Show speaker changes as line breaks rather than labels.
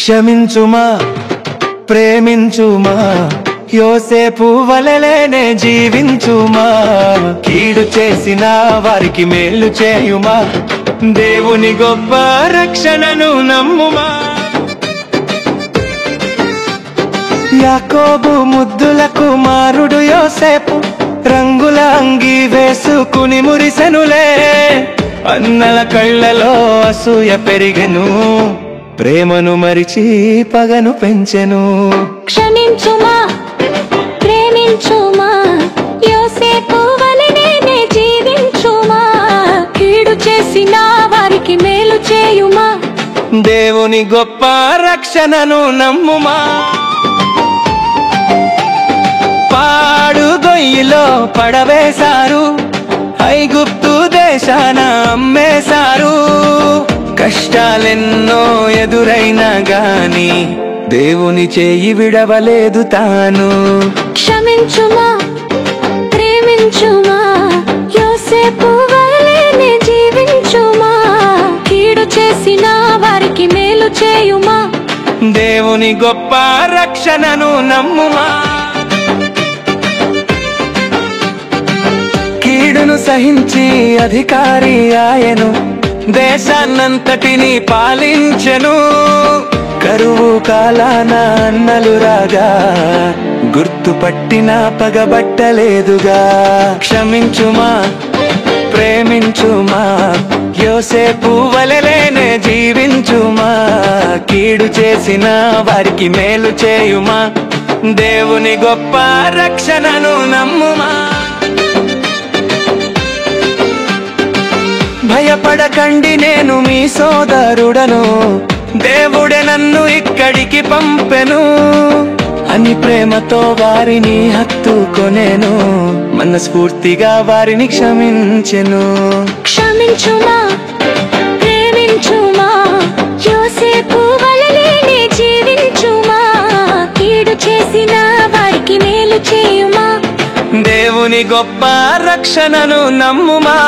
క్షమించుమా ప్రేమించుమా యోసేపు వలెనే జీవించుమా కీడు చేసిన వారికి మేలు చేయుమా దేవుని గొప్ప రక్షణను నమ్ముమా యాకోబు ముద్దుల కుమారుడు యోసేపు రంగుల అంగి వేసుకుని మురిసెనులే అన్నల కళ్ళలో అసూయ పెరిగెను ప్రేమను మరిచి పగను పెంచెను
క్షమించుమా ప్రేమించుమా యోసేపు వలెనే జీవించుమా కీడు చేసిన వారికి మేలు చేయుమా
దేవుని గొప్ప రక్షణను నమ్ముమా పాడు గొయ్యిలో పడవేశారు ఐగుప్తు దేశాన అమ్మేశారు కష్టాలెన్నో ఎదురైనా గాని దేవుని చేయి విడవలేదు తాను
క్షమించుమా ప్రేమించుమా యోసేపు వలెనే జీవించుమా కీడు చేసిన వారికి మేలు చేయుమా
దేవుని గొప్ప రక్షణను నమ్ముమా కీడును సహించి అధికారి ఆయను దేశాన్నంతటిని పాలించెను కరువు కాలాన అన్నలు రాగా గుర్తుపట్టిన పగబట్టలేదుగా క్షమించుమా ప్రేమించుమా యోసేపు వలెనే జీవించుమా కీడు చేసిన వారికి మేలు చేయుమా దేవుని గొప్ప రక్షణను నమ్ముమా భయపడకండి నేను మీ సోదరుడను దేవుడే నన్ను ఇక్కడికి పంపెను అని ప్రేమతో వారిని హత్తుకొనేను మనస్ఫూర్తిగా వారిని క్షమించెను
క్షమించుమా ప్రేమించుమా యోసేపు వలెనే జీవించుమా కీడు చేసిన వారికి మేలు చేయుమా
దేవుని గొప్ప రక్షణను నమ్ముమా